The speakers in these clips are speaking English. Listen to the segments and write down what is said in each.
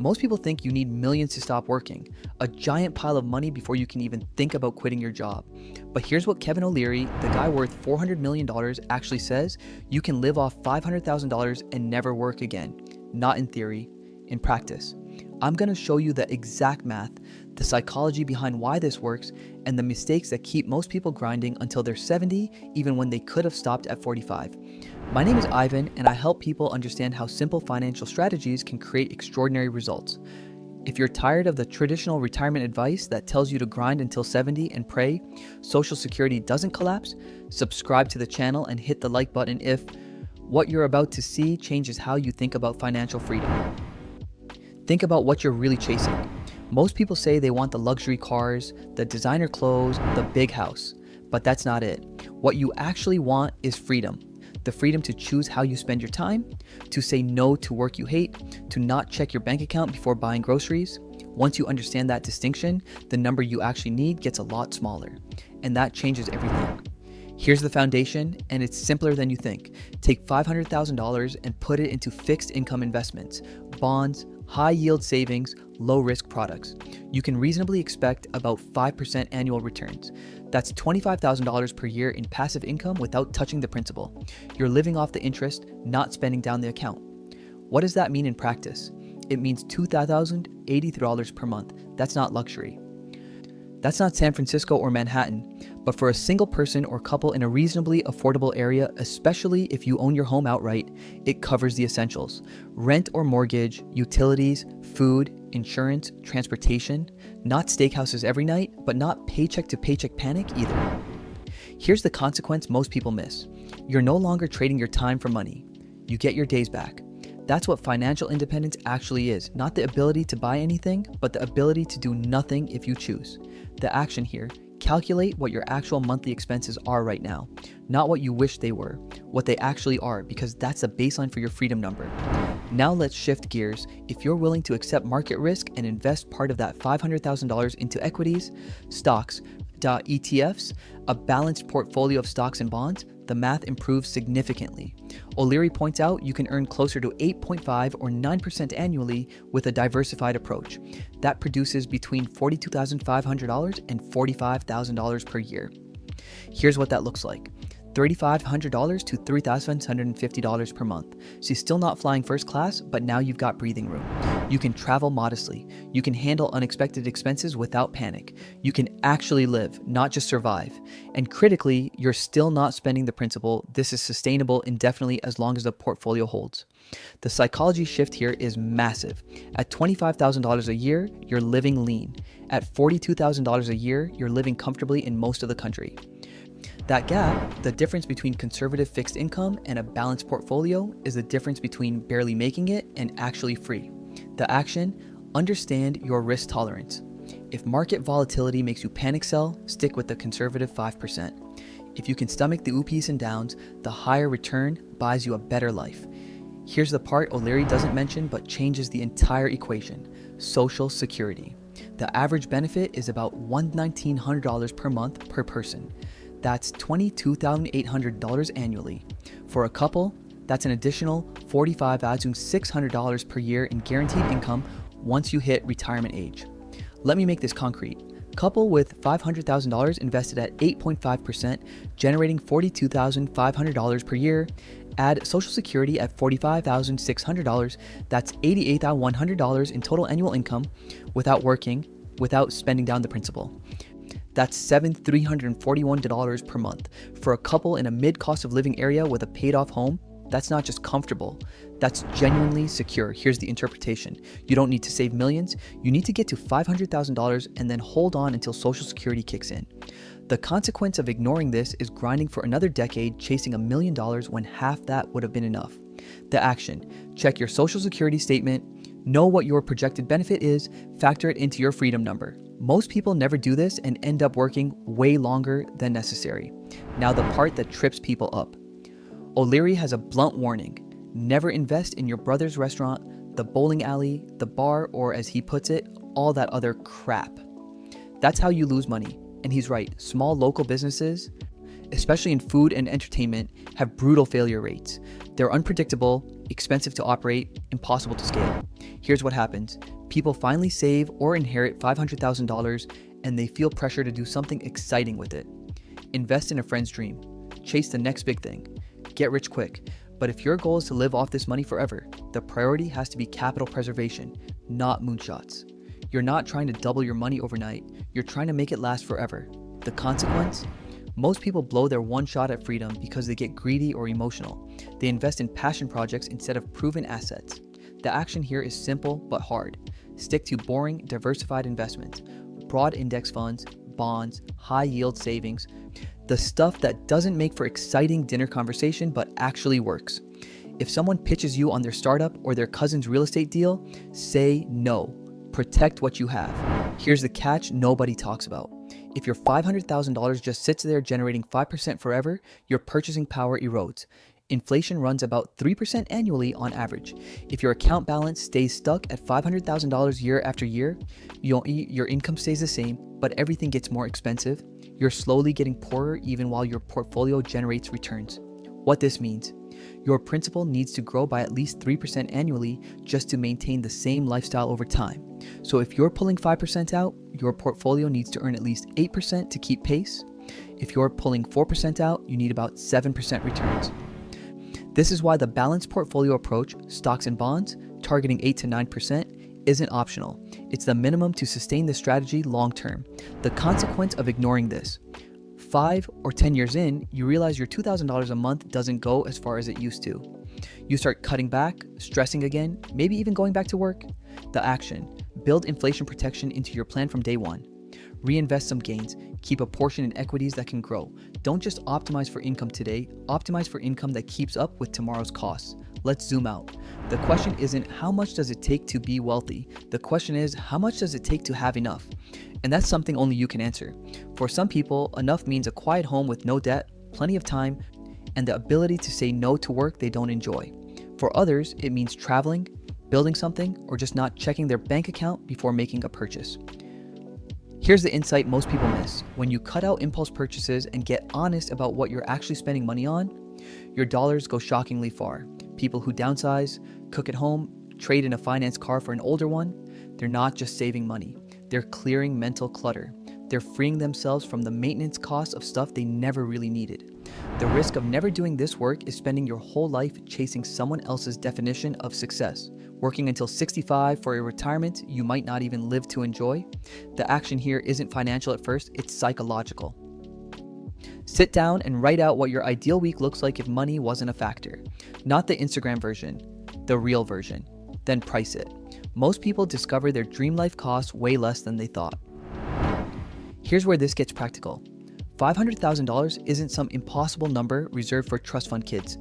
Most people think you need millions to stop working, a giant pile of money before you can even think about quitting your job. But here's what Kevin O'Leary, the guy worth $400 million, actually says: you can live off $500,000 and never work again. Not in theory, in practice. I'm going to show you the exact math, the psychology behind why this works, and the mistakes that keep most people grinding until they're 70, even when they could have stopped at 45. My name is Ivan, and I help people understand how simple financial strategies can create extraordinary results. If you're tired of the traditional retirement advice that tells you to grind until 70 and pray Social Security doesn't collapse, subscribe to the channel and hit the like button if what you're about to see changes how you think about financial freedom. Think about what you're really chasing. Most people say they want the luxury cars, the designer clothes, the big house, but that's not it. What you actually want is freedom. The freedom to choose how you spend your time, to say no to work you hate, to not check your bank account before buying groceries. Once you understand that distinction, the number you actually need gets a lot smaller, and that changes everything. Here's the foundation, and it's simpler than you think. Take $500,000 and put it into fixed income investments, bonds, high yield savings, low risk products. You can reasonably expect about 5% annual returns. That's $25,000 per year in passive income without touching the principal. You're living off the interest, not spending down the account. What does that mean in practice? It means $2,083 per month. That's not luxury. That's not San Francisco or Manhattan, but for a single person or couple in a reasonably affordable area, especially if you own your home outright, it covers the essentials: rent or mortgage, utilities, food, insurance, transportation, not steakhouses every night, but not paycheck to paycheck panic either. Here's the consequence most people miss. You're no longer trading your time for money. You get your days back. That's what financial independence actually is, not the ability to buy anything, but the ability to do nothing if you choose. The action here: calculate what your actual monthly expenses are right now, not what you wish they were, what they actually are, because that's the baseline for your freedom number. Now let's shift gears. If you're willing to accept market risk and invest part of that $500,000 into equities, stocks, ETFs, a balanced portfolio of stocks and bonds, the math improves significantly. O'Leary points out you can earn closer to 8.5 or 9% annually with a diversified approach. That produces between $42,500 and $45,000 per year. Here's what that looks like: $3,500 to $3,750 per month. So you're still not flying first class, but now you've got breathing room. You can travel modestly. You can handle unexpected expenses without panic. You can actually live, not just survive. And critically, you're still not spending the principal. This is sustainable indefinitely as long as the portfolio holds. The psychology shift here is massive. At $25,000 a year, you're living lean. At $42,000 a year, you're living comfortably in most of the country. That gap, the difference between conservative fixed income and a balanced portfolio, is the difference between barely making it and actually free. The action: understand your risk tolerance. If market volatility makes you panic sell, stick with the conservative 5%. If you can stomach the ups and downs, the higher return buys you a better life. Here's the part O'Leary doesn't mention but changes the entire equation: Social Security. The average benefit is about $1,900 per month per person. That's $22,800 annually. For a couple, that's an additional $45,600 per year in guaranteed income once you hit retirement age. Let me make this concrete. Couple with $500,000 invested at 8.5%, generating $42,500 per year. Add Social Security at $45,600, that's $88,100 in total annual income without working, without spending down the principal. That's $7,341 per month. For a couple in a mid-cost of living area with a paid-off home, that's not just comfortable, that's genuinely secure. Here's the interpretation: you don't need to save millions, you need to get to $500,000 and then hold on until Social Security kicks in. The consequence of ignoring this is grinding for another decade, chasing $1 million when half that would have been enough. The action: check your Social Security statement, know what your projected benefit is, factor it into your freedom number. Most people never do this and end up working way longer than necessary. Now the part that trips people up. O'Leary has a blunt warning: never invest in your brother's restaurant, the bowling alley, the bar, or as he puts it, all that other crap. That's how you lose money. And he's right. Small local businesses, especially in food and entertainment, have brutal failure rates. They're unpredictable, expensive to operate, impossible to scale. Here's what happens. People finally save or inherit $500,000 and they feel pressure to do something exciting with it. Invest in a friend's dream. Chase the next big thing. Get rich quick. But if your goal is to live off this money forever, the priority has to be capital preservation, not moonshots. You're not trying to double your money overnight. You're trying to make it last forever. The consequence? Most people blow their one shot at freedom because they get greedy or emotional. They invest in passion projects instead of proven assets. The action here is simple but hard. Stick to boring, diversified investments, broad index funds, bonds, high yield savings, the stuff that doesn't make for exciting dinner conversation but actually works. If someone pitches you on their startup or their cousin's real estate deal, say no. Protect what you have. Here's the catch nobody talks about. If your $500,000 just sits there generating 5% forever, your purchasing power erodes. Inflation runs about 3% annually on average. If your account balance stays stuck at $500,000 year after year, your income stays the same, but everything gets more expensive. You're slowly getting poorer even while your portfolio generates returns. What this means: your principal needs to grow by at least 3% annually just to maintain the same lifestyle over time. So if you're pulling 5% out, your portfolio needs to earn at least 8% to keep pace. If you're pulling 4% out, you need about 7% returns. This is why the balanced portfolio approach, stocks and bonds, targeting 8 to 9%, isn't optional. It's the minimum to sustain the strategy long term. The consequence of ignoring this: 5 or 10 years in, you realize your $2,000 a month doesn't go as far as it used to. You start cutting back, stressing again, maybe even going back to work. The action: build inflation protection into your plan from day one. Reinvest some gains. Keep a portion in equities that can grow. Don't just optimize for income today, optimize for income that keeps up with tomorrow's costs. Let's zoom out. The question isn't how much does it take to be wealthy? The question is how much does it take to have enough? And that's something only you can answer. For some people, enough means a quiet home with no debt, plenty of time, and the ability to say no to work they don't enjoy. For others, it means traveling, building something, or just not checking their bank account before making a purchase. Here's the insight most people miss. When you cut out impulse purchases and get honest about what you're actually spending money on, your dollars go shockingly far. People who downsize, cook at home, trade in a finance car for an older one, they're not just saving money. They're clearing mental clutter. They're freeing themselves from the maintenance costs of stuff they never really needed. The risk of never doing this work is spending your whole life chasing someone else's definition of success, working until 65 for a retirement you might not even live to enjoy. The action here isn't financial at first, it's psychological. Sit down and write out what your ideal week looks like if money wasn't a factor. Not the Instagram version, the real version. Then price it. Most people discover their dream life costs way less than they thought. Here's where this gets practical. $500,000 isn't some impossible number reserved for trust fund kids.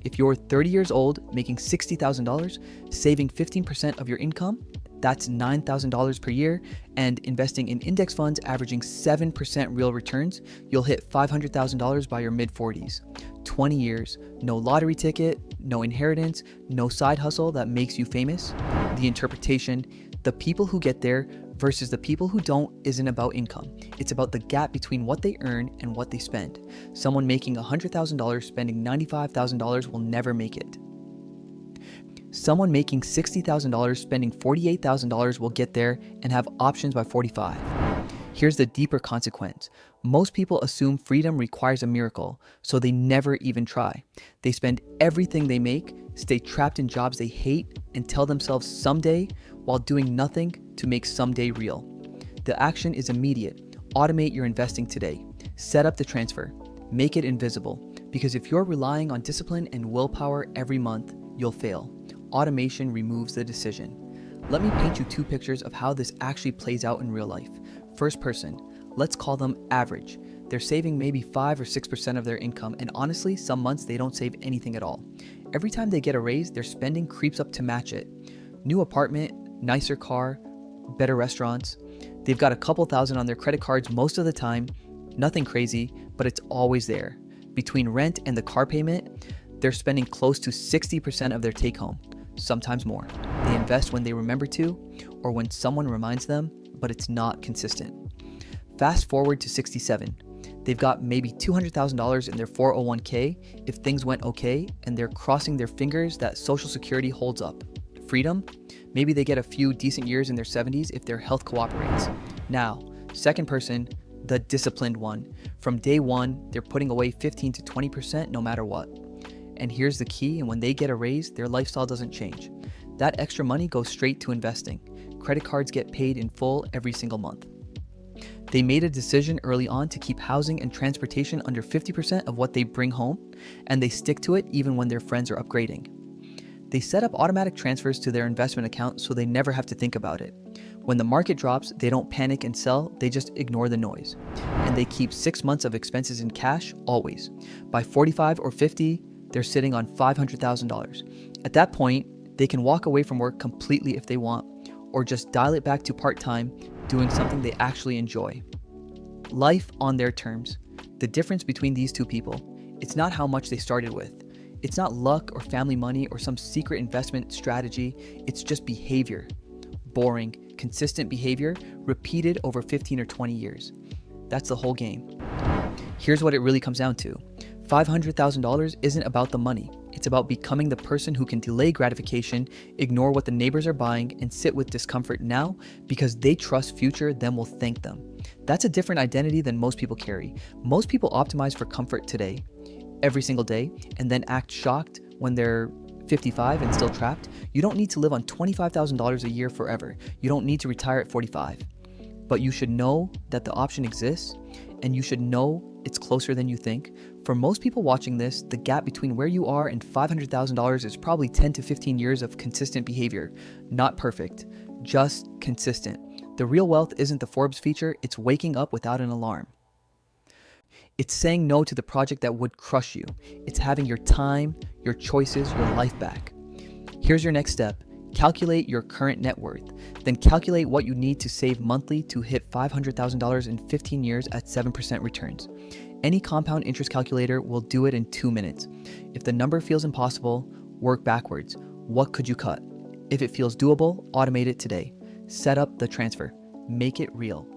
If you're 30 years old, making $60,000, saving 15% of your income, that's $9,000 per year, and investing in index funds averaging 7% real returns, you'll hit $500,000 by your mid-40s. 20 years, no lottery ticket, no inheritance, no side hustle that makes you famous. The interpretation: the people who get there versus the people who don't isn't about income. It's about the gap between what they earn and what they spend. Someone making $100,000 spending $95,000 will never make it. Someone making $60,000 spending $48,000 will get there and have options by 45. Here's the deeper consequence. Most people assume freedom requires a miracle, so they never even try. They spend everything they make, stay trapped in jobs they hate, and tell themselves someday, while doing nothing to make someday real. The action is immediate. Automate your investing today. Set up the transfer. Make it invisible. Because if you're relying on discipline and willpower every month, you'll fail. Automation removes the decision. Let me paint you two pictures of how this actually plays out in real life. First person, let's call them average. They're saving maybe 5 or 6% of their income, and honestly, some months they don't save anything at all. Every time they get a raise, their spending creeps up to match it. New apartment, nicer car, better restaurants. They've got a couple thousand on their credit cards most of the time. Nothing crazy, but it's always there. Between rent and the car payment, they're spending close to 60% of their take home, sometimes more. They invest when they remember to, or when someone reminds them, but it's not consistent. Fast forward to 67. They've got maybe $200,000 in their 401k if things went okay, and they're crossing their fingers that Social Security holds up. Freedom? Maybe they get a few decent years in their 70s if their health cooperates. Now, second person, the disciplined one. From day one, they're putting away 15 to 20% no matter what. And here's the key, and when they get a raise, their lifestyle doesn't change. That extra money goes straight to investing. Credit cards get paid in full every single month. They made a decision early on to keep housing and transportation under 50% of what they bring home, and they stick to it even when their friends are upgrading. They set up automatic transfers to their investment account so they never have to think about it. When the market drops, they don't panic and sell, they just ignore the noise. And they keep 6 months of expenses in cash, always. By 45 or 50, they're sitting on $500,000. At that point, they can walk away from work completely if they want, or just dial it back to part-time, doing something they actually enjoy. Life on their terms. The difference between these two people, it's not how much they started with. It's not luck or family money or some secret investment strategy. It's just behavior. Boring, consistent behavior repeated over 15 or 20 years. That's the whole game. Here's what it really comes down to. $500,000 isn't about the money. It's about becoming the person who can delay gratification, ignore what the neighbors are buying, and sit with discomfort now because they trust future them will thank them. That's a different identity than most people carry. Most people optimize for comfort today, every single day, and then act shocked when they're 55 and still trapped. You don't need to live on $25,000 a year forever. You don't need to retire at 45. But you should know that the option exists, and you should know it's closer than you think. For most people watching this, the gap between where you are and $500,000 is probably 10 to 15 years of consistent behavior. Not perfect, just consistent. The real wealth isn't the Forbes feature, it's waking up without an alarm. It's saying no to the project that would crush you. It's having your time, your choices, your life back. Here's your next step. Calculate your current net worth. Then calculate what you need to save monthly to hit $500,000 in 15 years at 7% returns. Any compound interest calculator will do it in 2 minutes. If the number feels impossible, work backwards. What could you cut? If it feels doable, automate it today. Set up the transfer. Make it real.